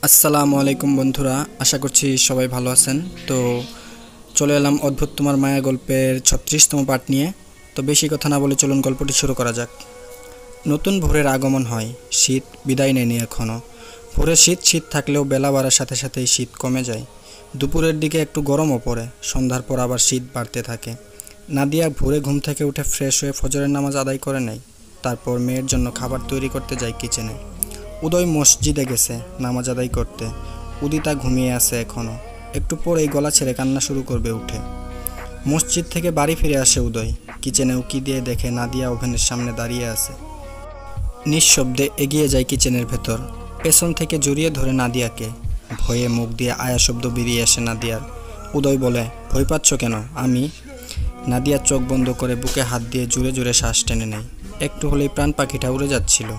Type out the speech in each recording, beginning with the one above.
আসসালামু আলাইকুম বন্ধুরা, আশা করছি সবাই ভালো আছেন। তো চলে এলাম অদ্ভুত তোমার মায়া গল্পের 36তম পার্ট নিয়ে। তো বেশি কথা না বলে চলুন গল্পটি শুরু করা যাক। নতুন ভোরের আগমন হয়, শীত বিদায় নেয়নি এখনও। ভোরে শীত শীত থাকলেও বেলা বাড়ার সাথে সাথেই শীত কমে যায়। দুপুরের দিকে একটু গরমও পড়ে, সন্ধ্যার পর আবার শীত বাড়তে থাকে। নাদিয়া ভোরে ঘুম থেকে উঠে ফ্রেশ হয়ে ফজরের নামাজ আদায় করে নেয়। তারপর মেয়ের জন্য খাবার তৈরি করতে যায় কিচেনে। উদয় মসজিদে গেছে নামাজ আদায় করতে। উদিতা ঘুমিয়ে আছে এখনও, একটু পরেই গলা ছেড়ে কান্না শুরু করবে উঠে। মসজিদ থেকে বাড়ি ফিরে আসে উদয়। কিচেনে উকি দিয়ে দেখে নাদিয়া ওভেনের সামনে দাঁড়িয়ে আছে। নিঃশব্দে এগিয়ে যায় কিচেনের ভেতর, পেছন থেকে জড়িয়ে ধরে নাদিয়াকে। ভয়ে মুখ দিয়ে আয়া শব্দ বেরিয়ে আসে নাদিয়ার। উদয় বলে, ভয় পাচ্ছ কেন? আমি। নাদিয়া চোখ বন্ধ করে বুকে হাত দিয়ে জোরে জোরে শ্বাস টেনে নেয়। একটু হলেই প্রাণ পাখিটা উড়ে যাচ্ছিল।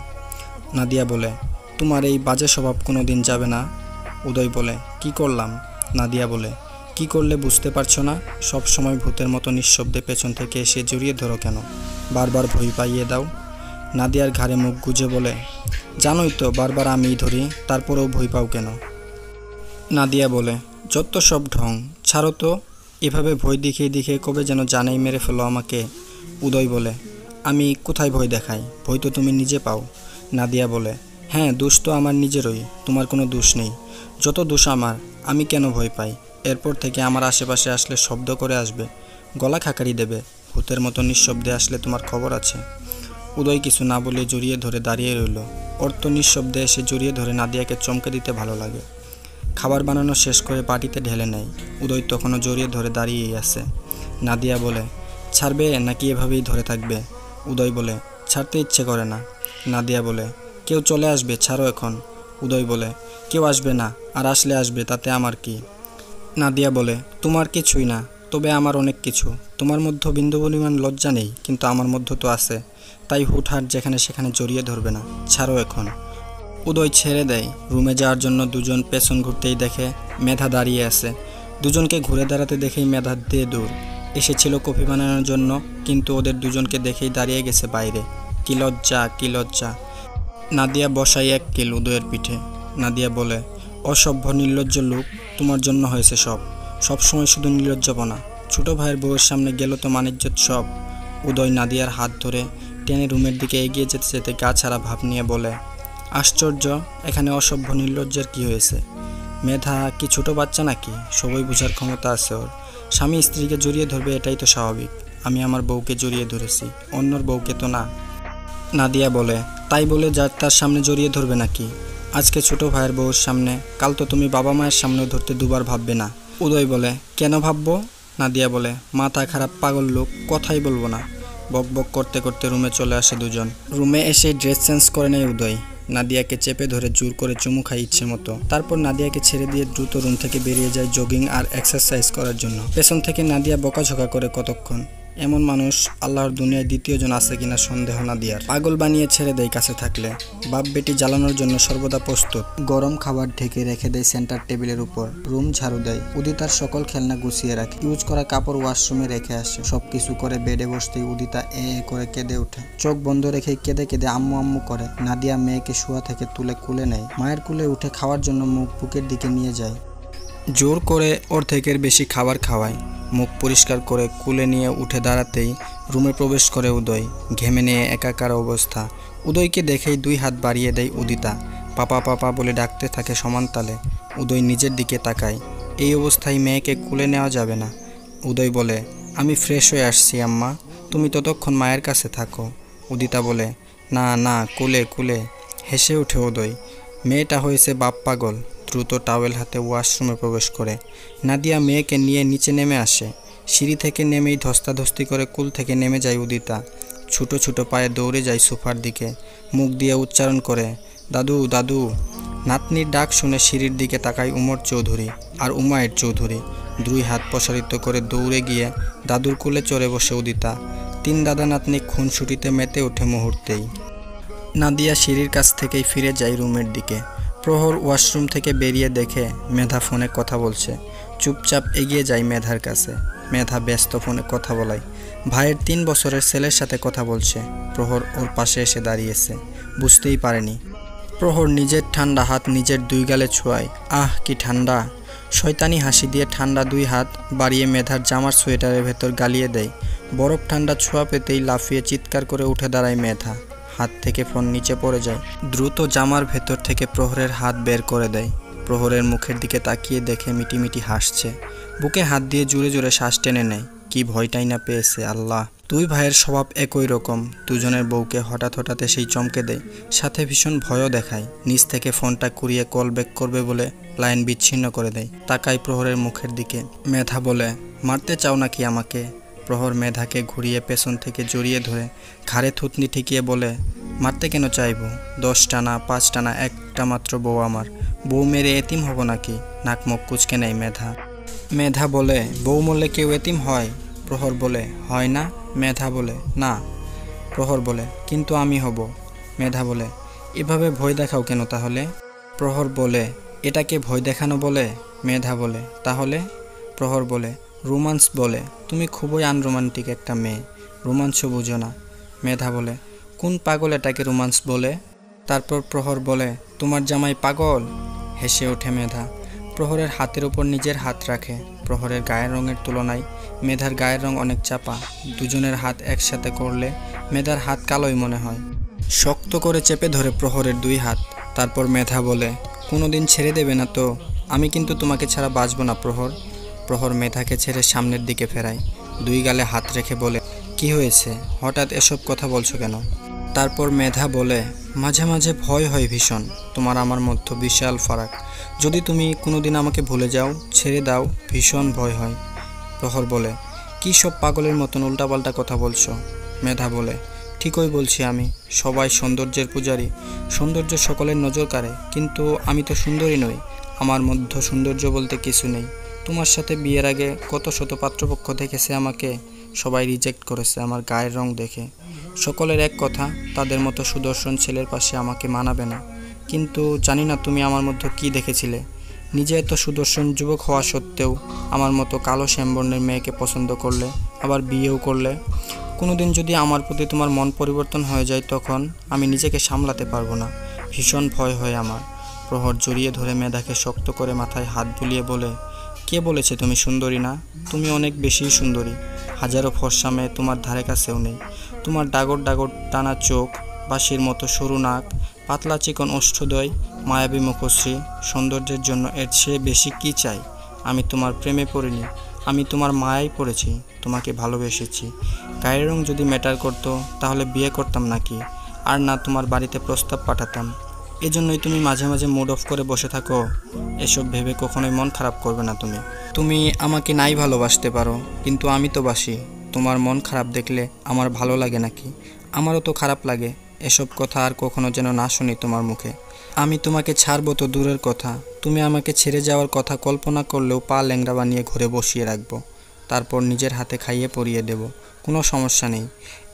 নাদিয়া বলে, তোমার এই বাজে স্বভাব কোনো দিন যাবে না। উদয় বলে, কি করলাম? নাদিয়া বলে, কি করলে বুঝতে পারছো না? সব সময় ভূতের মতো নিঃশব্দে পেছন থেকে এসে জড়িয়ে ধরো কেন? বারবার ভয় পাইয়ে দাও। নাদিয়ার ঘাড়ে মুখ গুজে বলে, জানোই তো বারবার আমিই ধরি, তারপরেও ভয় পাও কেন? নাদিয়া বলে, যত সব ঢং, ছাড়ো তো। এভাবে ভয় দেখিয়ে দেখিয়ে কবে যেন জানেই মেরে ফেলো আমাকে। উদয় বলে, আমি কোথায় ভয় দেখাই? ভয় তো তুমি নিজে পাও। নাদিয়া বলে, হ্যাঁ, দোষ তো আমার নিজেরই, তোমার কোনো দোষ নেই। যত দোষ আমার, আমি কেন ভয় পাই? এরপর থেকে আমার আশেপাশে আসলে শব্দ করে আসবে, গলা খাকারি দেবে। ভূতের মতো নিঃশব্দে আসলে তোমার খবর আছে। উদয় কিছু না বলে জড়িয়ে ধরে দাঁড়িয়ে রইল। ওর তো নিঃশব্দে এসে জড়িয়ে ধরে নাদিয়াকে চমকে দিতে ভালো লাগে। খাবার বানানো শেষ করে বাটিতে ঢেলে নেয়। উদয় তখনও জড়িয়ে ধরে দাঁড়িয়েই আছে। নাদিয়া বলে, ছাড়বে নাকি এভাবেই ধরে থাকবে? উদয় বলে, ছাড়তে ইচ্ছে করে না। নাদিয়া বলে, কেউ চলে আসবে, ছাড়ো এখন। উদয় বলে, কেউ আসবে না, আর আসলে আসবে, তাতে আমার কি? নাদিয়া বলে, তোমার কিছুই না, তবে আমার অনেক কিছু। তোমার মধ্যে বিন্দু পরিমাণ লজ্জা নেই, কিন্তু আমার মধ্যে তো আছে। তাই হুটহাট যেখানে সেখানে জড়িয়ে ধরবে না, ছাড়ো এখন। উদয় ছেড়ে দেয়। রুমে যাওয়ার জন্য দুজন পেছন ঘুরতেই দেখে মেধা দাঁড়িয়ে আছে। দুজনকে ঘুরে দাঁড়াতে দেখেই মেধা দিয়ে দূর। এসেছিল কফি বানানোর জন্য, কিন্তু ওদের দুজনকে দেখেই দাঁড়িয়ে গেছে বাইরে। কি লজ্জা, কি লজ্জা। নাদিয়া বসাই এক কিল উদয়ের পিঠে। নাদিয়া বলে, অসভ্য নির্লজ্জ লোক, তোমার জন্য হয়েছে সব। সব সময় শুধু নির্লজ্জপনা। ছোটো ভাইয়ের বউয়ের সামনে গেল তো মানিজ্জত সব। উদয় নাদিয়ার হাত ধরে টেনে রুমের দিকে এগিয়ে যেতে যেতে গা ছাড়া ভাব নিয়ে বলে, আশ্চর্য, এখানে অসভ্য নির্লজ্জের কি হয়েছে? মেধা কি ছোট বাচ্চা নাকি? সবই বোঝার ক্ষমতা আছে ওর। স্বামী স্ত্রীকে জড়িয়ে ধরবে, এটাই তো স্বাভাবিক। আমি আমার বউকে জড়িয়ে ধরেছি, অন্যর বউকে তো না। নাদিয়া বলে, তাই বলে যার তার সামনে জড়িয়ে ধরবে নাকি? আজকে ছোট ভাইয়ের বউর সামনে, কাল তো তুমি বাবা মায়ের সামনেও ধরতে দুবার ভাববে না। উদয় বলে, কেন ভাববো? নাদিয়া বলে, মাথা খারাপ পাগল লোক, কথাই বলবো না। বক বক করতে করতে রুমে চলে আসে দুজন। রুমে এসে ড্রেস চেঞ্জ করে নেয় উদয়। নাদিয়াকে চেপে ধরে জোর করে চুমু খায় ইচ্ছে মতো। তারপর নাদিয়াকে ছেড়ে দিয়ে দ্রুত রুম থেকে বেরিয়ে যায় জগিং আর এক্সারসাইজ করার জন্য। পেছন থেকে নাদিয়া বকাঝকা করে কতক্ষণ। এমন মানুষ আল্লাহর দুনিয়ায় দ্বিতীয়জন আছে কিনা সন্দেহ নাদিয়ার। পাগল বানিয়ে ছেড়ে দেয় কাছে থাকলে। বাপ বেটি জ্বালানোর জন্য সর্বদা প্রস্তুত। গরম খাবার ঢেকে রেখে দেয় সেন্টার টেবিলের উপর। রুম ঝাড়ু দেয়। উদিতার সকল খেলনা গুছিয়ে রাখে। ইউজ করা কাপড় ওয়াশরুমে রেখে আসে। সবকিছু করে বেডে বসতেই উদিতা এ করে কেঁদে ওঠে। চোখ বন্ধ রেখে কেঁদে কেঁদে আম্মু আম্মু করে। নাদিয়া মেয়েকে শোয়া থেকে তুলে কুলে নেয়। মায়ের কুলে উঠে খাওয়ার জন্য মুখ বুকের দিকে নিয়ে যায়। জোর করে অর্ধেকের বেশি খাবার খাওয়ায়। মুখ পরিষ্কার করে কুলে নিয়ে উঠে দাঁড়াতেই রুমে প্রবেশ করে উদয়। ঘেমে নিয়ে একাকার অবস্থা। উদয়কে দেখেই দুই হাত বাড়িয়ে দেয় উদিতা। পাপা পাপা বলে ডাকতে থাকে সমান তালে। উদয় নিজের দিকে তাকায়। এই অবস্থায় মেয়েকে কুলে নেওয়া যাবে না। উদয় বলে, আমি ফ্রেশ হয়ে আসছি আম্মা, তুমি ততক্ষণ মায়ের কাছে থাকো। উদিতা বলে, না না, কুলে কুলে। হেসে ওঠে উদয়। মেয়েটা হয়েছে বাপ পাগল। দ্রুত টাওয়েল হাতে ওয়াশরুমে প্রবেশ করে। নাদিয়া মেয়েকে নিয়ে নিচে নেমে আসে। সিঁড়ি থেকে নেমেই ধস্তাধস্তি করে কুল থেকে নেমে যায় উদিতা। ছোটো ছোটো পায়ে দৌড়ে যায় সোফার দিকে। মুখ দিয়ে উচ্চারণ করে, দাদু দাদু। নাতনির ডাক শুনে সিঁড়ির দিকে তাকায় উমর চৌধুরী আর উমায়ের চৌধুরী। দুই হাত প্রসারিত করে দৌড়ে গিয়ে দাদুর কোলে চড়ে বসে উদিতা। তিন দাদা নাতনি খুনসুটিতে মেতে ওঠে মুহূর্তেই। নাদিয়া সিঁড়ির কাছ থেকেই ফিরে যায় রুমের দিকে। প্রহর ওয়াশরুম থেকে বেরিয়ে দেখে মেধা ফোনে কথা বলছে। চুপচাপ এগিয়ে যায় মেধার কাছে। মেধা ব্যস্ত ফোনে কথা বলায়। ভাইয়ের 3 বছরের ছেলের সাথে কথা বলছে। প্রহর ওর পাশে এসে দাঁড়িয়েছে। বুঝতেই পারেনি। প্রহর নিজের ঠান্ডা হাত নিজের দুই গালে ছোঁয়ায়। আহ কি ঠান্ডা! শয়তানি হাসি দিয়ে ঠান্ডা দুই হাত বাড়িয়ে মেধার জামার সোয়েটারের ভেতর গালিয়ে দেয়। বরফ ঠান্ডা ছোঁয়া পেতেই লাফিয়ে চিৎকার করে উঠে দাঁড়ায় মেধা। হাত থেকে ফোন নিচে পড়ে যায়। দ্রুত জামার ভেতর থেকে প্রহরের হাত বের করে দেয়। প্রহরের মুখের দিকে তাকিয়ে দেখে মিটিমিটি হাসছে। বুকে হাত দিয়ে জোরে জোরে শ্বাস টেনে নেয়। কি ভয়টাই না পেয়েছে আল্লাহ! দুই ভাইয়ের স্বভাব একই রকম। দুজনের বউকে হঠাৎ হঠাৎ সেই চমকে দেয়, সাথে ভীষণ ভয়ও দেখায়। নিচ থেকে ফোনটা কুড়িয়ে কল ব্যাক করবে বলে লাইন বিচ্ছিন্ন করে দেয়। তাকায় প্রহরের মুখের দিকে। মেধা বলে, মারতে চাও নাকি আমাকে? প্রহর মেধাকে ঘুরিয়ে পেছন থেকে জড়িয়ে ধরে ঘাড়ে থুতনি ঠেকিয়ে বলে, মারতে কেন চাইবো? 10টা না 5টা না, একটা মাত্র বউ আমার। বউ মেরে এতিম হব নাকি? নাক মুখ কুচকে নেয় মেধা। মেধা বলে, বউ মরলে কেউ এতিম হয়? প্রহর বলে, হয় না। মেধা বলে, না। প্রহর বলে, কিন্তু আমি হব। মেধা বলে, এভাবে ভয় দেখাও কেন তাহলে? প্রহর বলে, এটাকে ভয় দেখানো বলে? মেধা বলে, তাহলে? প্রহর বলে, রোমান্স বলে। তুমি খুবই আনরোমান্টিক একটা মেয়ে, রোমান্সও বুঝো না। মেধা বলে, কোন পাগল এটাকে রোমান্স বলে? তারপর প্রহর বলে, তোমার জামাই পাগল? হেসে ওঠে মেধা। প্রহরের হাতের উপর নিজের হাত রাখে। প্রহরের গায়ের রঙের তুলনায় মেধার গায়ের রং অনেক চাপা। দুজনের হাত একসাথে করলে মেধার হাত কালোই মনে হয়। শক্ত করে চেপে ধরে প্রহরের দুই হাত। তারপর মেধা বলে, কোনোদিন ছেড়ে দেবে না তো? আমি কিন্তু তোমাকে ছাড়া বাঁচব না প্রহর। প্রহর মেধাকে ছেড়ে সামনের দিকে ফেরায়। দুই গালে হাত রেখে বলে, কি হয়েছে? হঠাৎ এসব কথা বলছো কেন? তারপর মেধা বলে, মাঝে মাঝে ভয় হয় ভীষণ। তোমার আমার মধ্যে বিশাল ফারাক। যদি তুমি কোনোদিন আমাকে ভুলে যাও, ছেড়ে দাও, ভীষণ ভয় হয়। প্রহর বলে, কী সব পাগলের মতন উল্টাপাল্টা কথা বলছো? মেধা বলে, ঠিকই বলছি আমি। সবাই সৌন্দর্যের পূজারী, সৌন্দর্য সকলের নজর কাড়ে, কিন্তু আমি তো সুন্দরী নই। আমার মধ্যে সৌন্দর্য বলতে কিছু নেই। তোমার সাথে বিয়ের আগে কত শত পাত্রপক্ষ দেখেছে আমাকে, সবাই রিজেক্ট করেছে আমার গায়ের রং দেখে। সকলের এক কথা, তাদের মতো সুদর্শন ছেলের পাশে আমাকে মানাবে না। কিন্তু জানি না তুমি আমার মধ্যে কী দেখেছিলে। নিজে এত সুদর্শন যুবক হওয়া সত্ত্বেও আমার মতো কালো শ্যামবর্ণের মেয়েকে পছন্দ করলে, আবার বিয়েও করলে। কোনোদিন যদি আমার প্রতি তোমার মন পরিবর্তন হয়ে যায়, তখন আমি নিজেকে সামলাতে পারবো না। ভীষণ ভয় হয় আমার। প্রহর জড়িয়ে ধরে মেধাকে শক্ত করে মাথায় হাত বুলিয়ে বলে, কে বলেছে তুমি সুন্দরী না? তুমি অনেক বেশিই সুন্দরী। হাজারো ফর্সা মেয়ে তোমার ধারে কাছেও নেই। তোমার ডাগর ডাগর টানা চোখ, বাঁশির মতো সরু নাক, পাতলা চিকন ওষ্ঠদ্বয়, মায়াবী মুখশ্রী, সৌন্দর্যের জন্য এর চেয়ে বেশি কী চাই? আমি তোমার প্রেমে পড়িনি, আমি তোমার মায়াই পড়েছি, তোমাকে ভালোবেসেছি। গায়ের রং যদি ম্যাটার করতো তাহলে বিয়ে করতাম নাকি? আর না তোমার বাড়িতে প্রস্তাব পাঠাতাম। এজন্যই তুমি মাঝে মাঝে মুড অফ করে বসে থাকো। এসব ভেবে কখনোই মন খারাপ করবে না তুমি। তুমি আমাকে নাই ভালোবাসতে পারো, কিন্তু আমি তো বাসি। তোমার মন খারাপ দেখলে আমার ভালো লাগে নাকি? আমারও তো খারাপ লাগে। এসব কথা আর কখনো যেন না শুনি তোমার মুখে। আমি তোমাকে ছাড়বো তো দূরের কথা, তুমি আমাকে ছেড়ে যাওয়ার কথা কল্পনা করলেও পা ল্যাংড়া বানিয়ে ঘরে বসিয়ে রাখবো। তারপর নিজের হাতে খাইয়ে পরিয়ে দেব, কোনো সমস্যা নেই।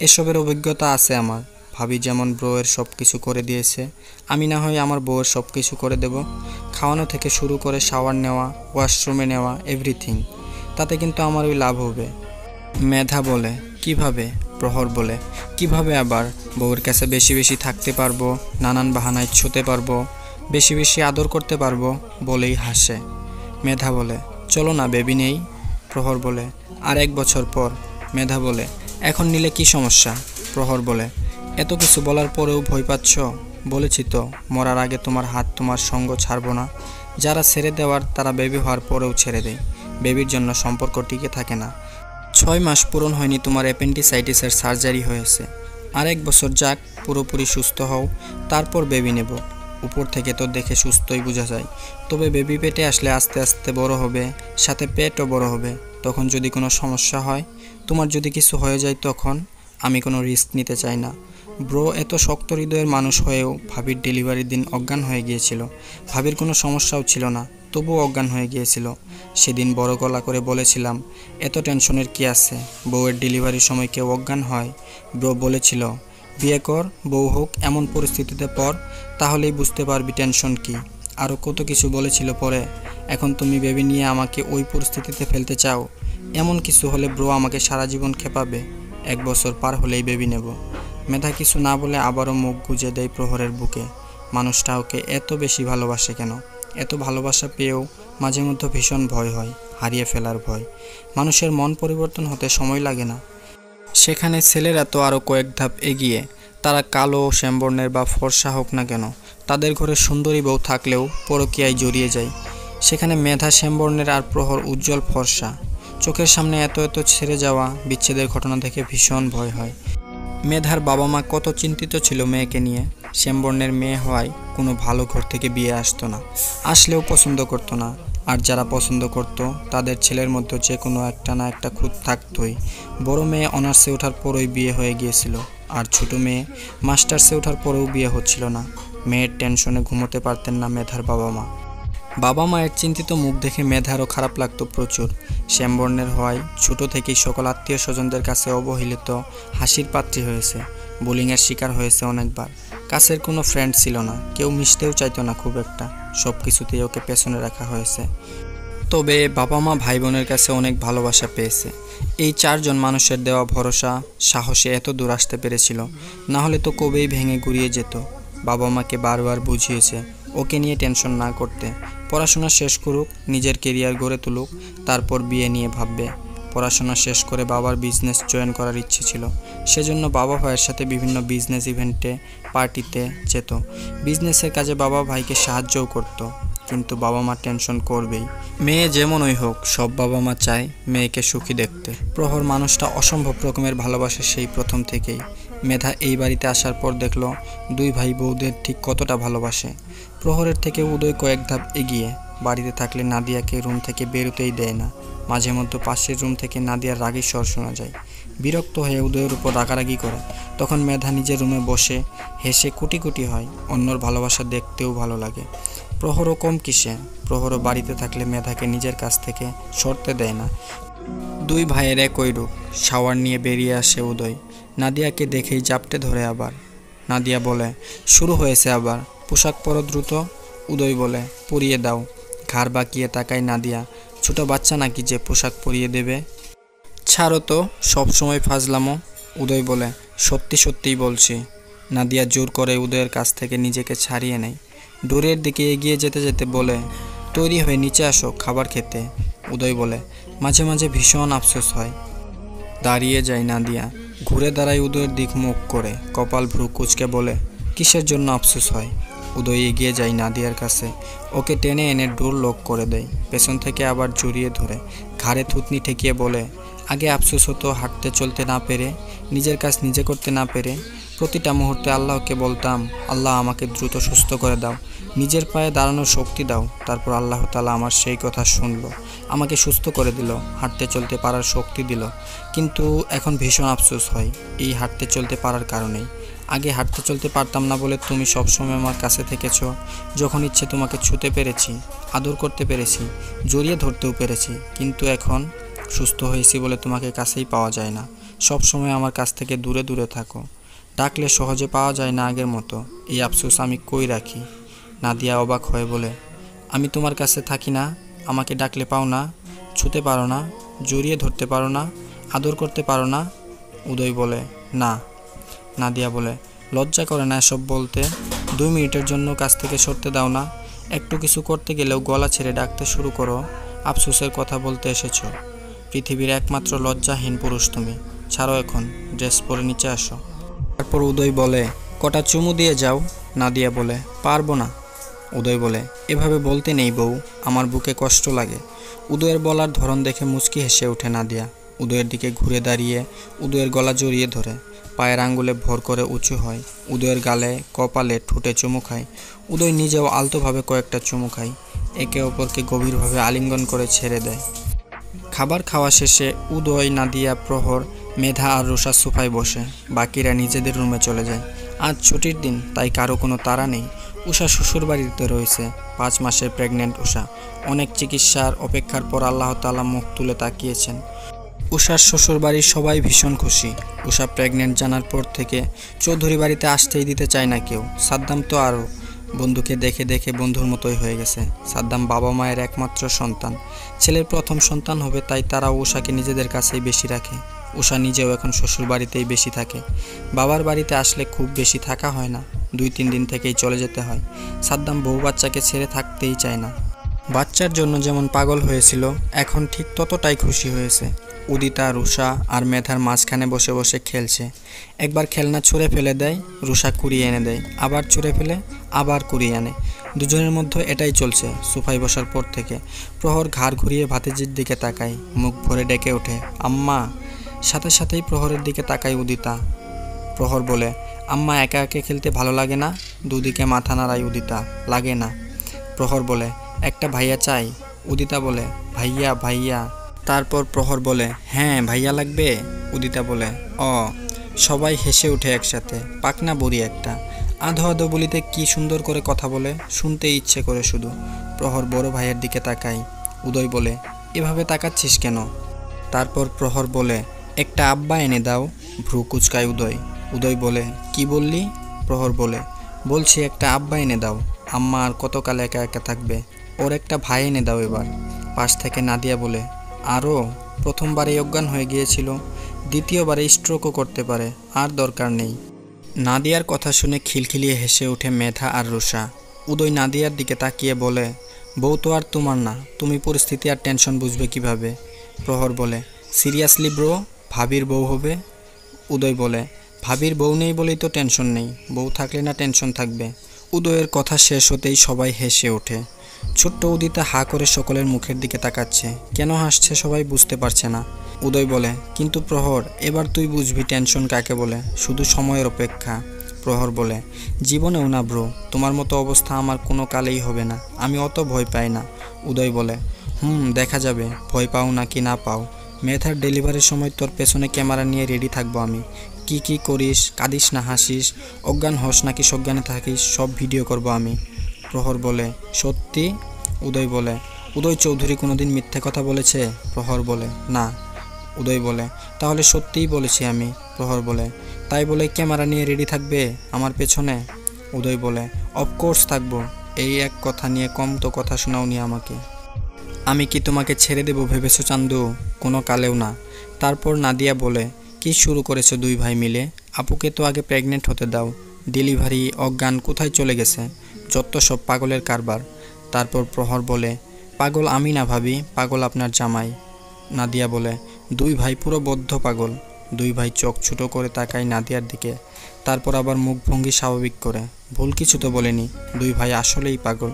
এসবের অভিজ্ঞতা আছে আমার। ভাবি যেমন বউয়ের সব কিছু করে দিয়েছে, আমি না হয় আমার বউয়ের সব কিছু করে দেব। খাওয়ানো থেকে শুরু করে শাওয়ার নেওয়া, ওয়াশরুমে নেওয়া, এভরিথিং। তাতে কিন্তু আমারই লাভ হবে। মেধা বলে, কিভাবে? প্রহর বলে, কিভাবে আবার? বউয়ের কাছে বেশি বেশি থাকতে পারবো, নানান বাহানায় ছুতে পারবো, বেশি বেশি আদর করতে পারবো, বলেই হাসে। মেধা বলে, চলো না বেবি নেই। প্রহর বলে, আর 1 বছর পর। মেধা বলে, এখন নিলে কি সমস্যা? প্রহর বলে, এত কিছু বলার পরেও ভয় পাচ্ছ? বলেছি তো, মরার আগে তোমার হাত তোমার সঙ্গ ছাড়বো না। যারা ছেড়ে দেওয়ার তারা বেবি হওয়ার পরেও ছেড়ে দেয়। বেবির জন্য সম্পর্ক টিকে থাকে না। 6 মাস পূরণ হয়নি তোমার অ্যাপেন্ডিসাইটিসের সার্জারি হয়েছে। আর 1 বছর যাক, পুরোপুরি সুস্থ হও, তারপর বেবি নেব। উপর থেকে তো দেখে সুস্থই বোঝা যায়, তবে বেবি পেটে আসলে আস্তে আস্তে বড় হবে, সাথে পেটও বড় হবে। তখন যদি কোনো সমস্যা হয়, তোমার যদি কিছু হয়ে যায়, তখন আমি কোনো রিস্ক নিতে চাই না। ব্রো এত শক্ত হৃদয়ের মানুষ হয়েও ভাবির ডেলিভারির দিন অজ্ঞান হয়ে গিয়েছিল। ভাবির কোনো সমস্যাও ছিল না, তবুও অজ্ঞান হয়ে গিয়েছিল। সেদিন বড় গলা করে বলেছিলাম, এত টেনশনের কি আছে? বউয়ের ডেলিভারির সময় কেউ অজ্ঞান হয়? ব্রো বলেছিল, বিয়ে কর, বউ হোক, এমন পরিস্থিতিতে পর, তাহলেই বুঝতে পারবি টেনশন কি। আরও কত কিছু বলেছিল পরে। এখন তুমি বেবি নিয়ে আমাকে ওই পরিস্থিতিতে ফেলতে চাও? এমন কিছু হলে ব্রো আমাকে সারা জীবন খেপাবে। 1 বছর পার হলেই বেবি নেব। মেধা কিছু না বলে আবারও মুখ গুজে দেয় প্রহরের বুকে। মানুষটা ওকে এত বেশি ভালোবাসে কেন। এত ভালোবাসা পেয়েও মাঝে মধ্যে ভীষণ ভয় হয়, হারিয়ে ফেলার ভয়। মানুষের মন পরিবর্তন হতে সময় লাগে না। সেখানে ছেলেরা তো আরও কয়েক ধাপ এগিয়ে। তারা কালো, শ্যামবর্ণের বা ফর্সা হোক না কেন, তাদের ঘরে সুন্দরী বউ থাকলেও পরকীয়ায় জড়িয়ে যায়। সেখানে মেধা শ্যামবর্ণের আর প্রহর উজ্জ্বল ফর্সা। চোখের সামনে এত এত ছেড়ে যাওয়া বিচ্ছেদের ঘটনা দেখে ভীষণ ভয় হয়। মেধার বাবা মা কত চিন্তিত ছিল মেয়েকে নিয়ে। শ্যামবর্ণের মেয়ে হওয়ায় কোনো ভালো ঘর থেকে বিয়ে আসতো না, আসলেও পছন্দ করতো না। আর যারা পছন্দ করত তাদের ছেলের মধ্যে যে কোনো একটা না একটা খুঁত থাকতোই। বড় মেয়ে অনার্সে ওঠার পরেই বিয়ে হয়ে গিয়েছিল, আর ছোট মেয়ে মাস্টার্সে ওঠার পরেও বিয়ে হচ্ছিল না। মেয়ের টেনশনে ঘুমোতে পারতেন না মেধার বাবা মা। বাবা মায়ের চিন্তিত মুখ দেখে মেধারও খারাপ লাগতো প্রচুর। শ্যামবর্ণের হওয়ায় ছোটো থেকেই সকল আত্মীয় স্বজনদের কাছে অবহেলিত, হাসির পাত্রী হয়েছে, বুলিংয়ের শিকার হয়েছে অনেকবার। কাছের কোনো ফ্রেন্ড ছিল না, কেউ মিশতেও চাইতো না খুব একটা। সব কিছুতেই ওকে পেছনে রাখা হয়েছে। তবে বাবা মা ভাই বোনের কাছে অনেক ভালোবাসা পেয়েছে। এই চারজন মানুষের দেওয়া ভরসা, সাহসে এত দূর আসতে পেরেছিল, না হলে তো কবেই ভেঙে গুড়িয়ে যেত। বাবা মাকে বারবার বুঝিয়েছে ওকে নিয়ে টেনশন না করতে, পড়াশোনা শেষ করুক, নিজের কেরিয়ার গড়ে তুলুক, তারপর বিয়ে নিয়ে ভাববে। পড়াশোনা শেষ করে বাবার বিজনেস জয়েন করার ইচ্ছে ছিল, সেজন্য বাবা ভাইয়ের সাথে বিভিন্ন বিজনেস ইভেন্টে, পার্টিতে যেত। বিজনেসের কাজে বাবা ভাইকে সাহায্যও করত। কিন্তু বাবা মা টেনশন করবেই, মেয়ে যেমনই হোক সব বাবা মা চায় মেয়েকে সুখী দেখতে। প্রহর মানুষটা অসম্ভব রকমের ভালোবাসে সেই প্রথম থেকেই। মেধা এই বাড়িতে আসার পর দেখলো দুই ভাই বউদের ঠিক কতটা ভালোবাসে। প্রহরের থেকে উদয় কয়েক ধাপ এগিয়ে। বাড়িতে থাকলে নাদিয়াকে রুম থেকে বেরোতেই দেয় না। মাঝে মধ্যে পাশের রুম থেকে নাদিয়ার রাগী স্বর শোনা যায়। বিরক্ত হয়ে উদয়ের উপর রাগারাগি করে। তখন মেধা নিজের রুমে বসে হেসে কুটি কুটি হয়। অন্যর ভালোবাসা দেখতেও ভালো লাগে। প্রহরও কম কিসে, প্রহরও বাড়িতে থাকলে মেধাকে নিজের কাছ থেকে সরতে দেয় না। দুই ভাইয়ের একই রূপ। শাওয়ার নিয়ে বেরিয়ে আসে উদয়, নাদিয়াকে দেখেই জাপটে ধরে আবার। নাদিয়া বলে, শুরু হয়েছে আবার, পোশাক পরো দ্রুত। উদয় বলে, পরিয়ে দাও। ঘাড় বাঁকিয়ে তাকায় নাদিয়া, ছোট বাচ্চা নাকি যে পোশাক পরিয়ে দেবে। ছাড়ো তো, সবসময় ফাজলামো। উদয় বলে, সত্যি সত্যিই বলছি। নাদিয়া জোর করে উদয়ের কাছ থেকে নিজেকে ছাড়িয়ে নেয়। ডোরের দিকে এগিয়ে যেতে যেতে বলে, তৈরি হয়ে নিচে আসো খাবার খেতে। উদয় বলে, মাঝে মাঝে ভীষণ আফসোস হয়। দাঁড়িয়ে যায় নাদিয়া, ঘুরে দাঁড়ায় উদয়ের দিক মুখ করে, কপাল ভ্রু কুঁচকে বলে, কিসের জন্য আফসোস হয়। উদয় এগিয়ে যায় নাদিয়ার কাছে, ওকে টেনে এনে ডোর লক করে দেয়। পেছন থেকে আবার জড়িয়ে ধরে ঘাড়ে থুতনি ঠেকিয়ে বলে, আগে আফসোস হতো হাঁটতে চলতে না পেরে, নিজের কাজ নিজে করতে না পেরে। প্রতিটা মুহূর্তে আল্লাহকে বলতাম, আল্লাহ আমাকে দ্রুত সুস্থ করে দাও, নিজের পায়ে দাঁড়ানোর শক্তি দাও। তারপর আল্লাহ তাআলা আমার সেই কথা শুনলো, আমাকে সুস্থ করে দিল, হাঁটতে চলতে পারার শক্তি দিল। কিন্তু এখন ভীষণ আফসোস হয় এই হাঁটতে চলতে পারার কারণেই। আগে হাঁটতে চলতে পারতাম না বলে তুমি সবসময় আমার কাছে থেকেছো। যখন ইচ্ছে তোমাকে ছুঁতে পেরেছি, আদর করতে পেরেছি, জড়িয়ে ধরতেও পেরেছি। কিন্তু এখন সুস্থ হয়েছি বলে তোমাকে কাছেই পাওয়া যায় না। সব সময় আমার কাছ থেকে দূরে দূরে থাকো, ডাকলে সহজে পাওয়া যায় না আগের মতো। এই আফসোস আমি কই রাখি। নাদিয়া অবাক হয়ে বলে, আমি তোমার কাছে থাকি না, আমাকে ডাকলে পাও না, ছুঁতে পারো না, জড়িয়ে ধরতে পারো না, আদর করতে পারো না। উদয় বলে, না। নাদিয়া বলে, লজ্জা করে না এসব বলতে? 2 মিনিটের জন্য কাছ থেকে সরতে দাও না? একটু কিছু করতে গেলেও গলা ছেড়ে ডাকতে শুরু করো। আফসোসের কথা বলতে এসেছো? পৃথিবীর একমাত্র লজ্জাহীন পুরুষ তুমি। ছাড়ো এখন, ড্রেস পরে নিচে আসো। তারপর উদয় বলে, কটা চুমু দিয়ে যাও। নাদিয়া বলে, পারবো না। উদয় বলে, এভাবে বলতে নেই বউ, আমার বুকে কষ্ট লাগে। উদয়ের বলার ধরন দেখে মুচকি হেসে ওঠে নাদিয়া। উদয়ের দিকে ঘুরে দাঁড়িয়ে উদয়ের গলা জড়িয়ে ধরে, পায়ের আঙ্গুলে ভর করে উঁচু হয়। উদয়ের গালে, কপালে, ঠোঁটে চুমু খায়। উদয় নিজেও আলতোভাবে কয়েকটা চুমু খায়। একে অপরকে গভীরভাবে আলিঙ্গন করে ছেড়ে দেয়। খাবার খাওয়া শেষে উদয়, নাদিয়া, প্রহর, মেধা আর রুষা সোফায় বসে। বাকিরা নিজেদের রুমে চলে যায়। আজ ছুটির দিন, তাই কারো কোনো তাড়া নেই। উষা শ্বশুর বাড়িতে রয়েছে। 5 মাসের প্রেগনেন্ট উষা। অনেক চিকিৎসার অপেক্ষার পর আল্লাহ তাআলা মুখ তুলে তাকিয়েছেন। উষার শ্বশুর বাড়ির সবাই ভীষণ খুশি। উষা প্রেগনেন্ট জানার পর থেকে চৌধুরী বাড়িতে আসতেই দিতে চায় না কেউ। সাদ্দাম তো আরও। বন্ধুকে দেখে দেখে বন্ধুর মতোই হয়ে গেছে। সাদ্দাম বাবা মায়ের একমাত্র সন্তান। ছেলের প্রথম সন্তান হবে, তাই তারাও উষাকে নিজেদের কাছেই বেশি রাখে। উষা নিজেও এখন শ্বশুর বাড়িতেই বেশি থাকে। বাবার বাড়িতে আসলে খুব বেশি থাকা হয় না। 2-3 দিন থেকেই চলে যেতে হয়। সাদ্দাম বউ বাচ্চাকে ছেড়ে থাকতেই চায় না। বাচ্চার জন্য যেমন পাগল হয়েছিল, এখন ঠিক ততটাই খুশি হয়েছে। উদিতা, রুষা আর মেধার মাঝখানে বসে বসে খেলছে। একবার খেলনা ছুঁড়ে ফেলে দেয়, রুষা কুড়িয়ে এনে দেয়, আবার ছুঁড়ে ফেলে, আবার কুড়িয়ে আনে। দুজনের মধ্যে এটাই চলছে সোফায় বসার পর থেকে। প্রহর ঘাড় ঘুরিয়ে ভাতিজির দিকে তাকায়, মুখ ভরে ডেকে ওঠে, আম্মা। সাথে সাথেই প্রহরের দিকে তাকায় উদিতা। প্রহর বলে, আম্মা একা একা খেলতে ভালো লাগে না? দুদিকে মাথা নাড়ায় উদিতা, লাগে না। প্রহর বলে, একটা ভাইয়া চাই? উদিতা বলে, ভাইয়া ভাইয়া। তারপর প্রহর বলে, হ্যাঁ ভাইয়া লাগবে? উদিতা বলে, সবাই হেসে ওঠে একসাথে। পাকনা বুড়ি একটা, আধো আধো বলিতে কি সুন্দর করে কথা বলে, শুনতে ইচ্ছে করে শুধু। প্রহর বড় ভাইয়ের দিকে তাকায়। উদয় বলে, এভাবে তাকাচ্ছিস কেন? তারপর প্রহর বলে, একটা আব্বা এনে দাও। ভ্রু কুচকায় উদয়। উদয় বলে, কি বললি? প্রহর বলে, বলছি একটা আব্বা এনে দাও। আম্মা আর কতকাল একা একা থাকবে, ওর একটা ভাই এনে দাও এবার। পাশ থেকে নাদিয়া বলে, আরও? প্রথমবারেই অজ্ঞান হয়ে গিয়েছিল, দ্বিতীয়বারে স্ট্রোকও করতে পারে, আর দরকার নেই। নাদিয়ার কথা শুনে খিলখিলিয়ে হেসে ওঠে মেধা আর রুষা। উদয় নাদিয়ার দিকে তাকিয়ে বলে, বউ তো আর তোমার না, তুমি পরিস্থিতি আর টেনশন বুঝবে কিভাবে? প্রহর বলে, সিরিয়াসলি ব্রো, ভাবির বউ হবে? উদয় বলে, ভাবির বউ নেই বলেই তো টেনশন নেই, বউ থাকলে না টেনশন থাকবে? উদয়ের কথা শেষ হতেই সবাই হেসে ওঠে। ছোট্ট উদিতা হা করে সকলের মুখের দিকে তাকাচ্ছে। কেন হাসছে সবাই বুঝতে পারছে না। উদয় বলে, কিন্তু প্রহর, এবার তুই বুঝবি টেনশন কাকে বলে, শুধু সময়ের অপেক্ষা। প্রহর বলে, জীবনেও না ব্রো, তোমার মতো অবস্থা আমার কোনো কালেই হবে না, আমি অত ভয় পাই না। উদয় বলে, দেখা যাবে ভয় পাও নাকি না পাও। মেধার ডেলিভারির সময় তোর পেছনে ক্যামেরা নিয়ে রেডি থাকবো আমি। কি কি করিস, কাঁদিস না হাসিস, অজ্ঞান হস নাকি সজ্ঞানে থাকিস, সব ভিডিও করব আমি। প্রহর বলে, সত্যি? উদয় বলে, উদয় চৌধুরী কোনোদিন মিথ্যে কথা বলেছে? প্রহর বলে, না। উদয় বলে, তাহলে সত্যিই বলেছি আমি। প্রহর বলে, তাই বলে ক্যামেরা নিয়ে রেডি থাকবে আমার পেছনে? উদয় বলে, অফকোর্স থাকবো। এই এক কথা নিয়ে কম তো কথা শোনাওনি আমাকে। আমি কি তোমাকে ছেড়ে দেবো ভেবেছো চান্দু? কোনো কালেও না। তারপর নাদিয়া বলে, কি শুরু করেছো দুই ভাই মিলে? আপুকে তো আগে প্রেগনেন্ট হতে দাও, ডেলিভারি, অজ্ঞান, কোথায় চলে গেছে? যত সব পাগলের কারবার। তারপর প্রহর বলে, পাগল আমি না ভাবি, পাগল আপনার জামাই। নাদিয়া বলে, দুই ভাই পুরো বদ্ধ পাগল। দুই ভাই চোখ ছোটো করে তাকায় নাদিয়ার দিকে, তারপর আবার মুখভঙ্গি স্বাভাবিক করে। ভুল কিছু তো বলেনি, দুই ভাই আসলেই পাগল।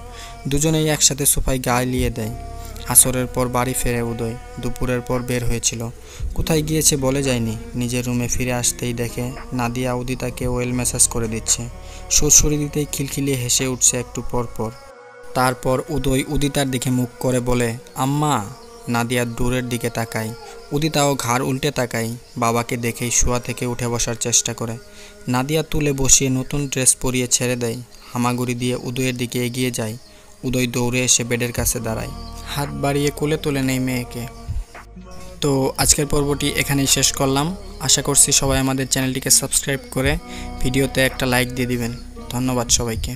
দুজনেই একসাথে সোফায় গা এলিয়ে দেয়। আসরের পর বাড়ি ফেরে উদয়। দুপুরের পর বের হয়েছিল, কোথায় গিয়েছে বলে যায়নি। নিজের রুমে ফিরে আসতেই দেখে নাদিয়া উদিতাকে ওয়েল ম্যাসাজ করে দিচ্ছে। সুরসুরি দিতেই খিলখিলিয়ে হেসে উঠছে একটু পর পর। তারপর উদয় উদিতার দিকে মুখ করে বলে, আম্মা। নাদিয়া দূরের দিকে তাকায়। উদিতাও ঘাড় উল্টে তাকায়। বাবাকে দেখেই শোয়া থেকে উঠে বসার চেষ্টা করে। নাদিয়া তুলে বসিয়ে নতুন ড্রেস পরিয়ে ছেড়ে দেয়। হামাগুড়ি দিয়ে উদয়ের দিকে এগিয়ে যায়। উদয় দৌড়ে এসে বেডের কাছে দাঁড়ায়, হাত বাড়িয়ে কোলে তুলে নেয় মেয়েকে। তো আজকের পর্বটি এখানেই শেষ করলাম। আশা করছি সবাই আমাদের চ্যানেলটিকে সাবস্ক্রাইব করে ভিডিওতে একটা লাইক দিয়ে দিবেন। ধন্যবাদ সবাইকে।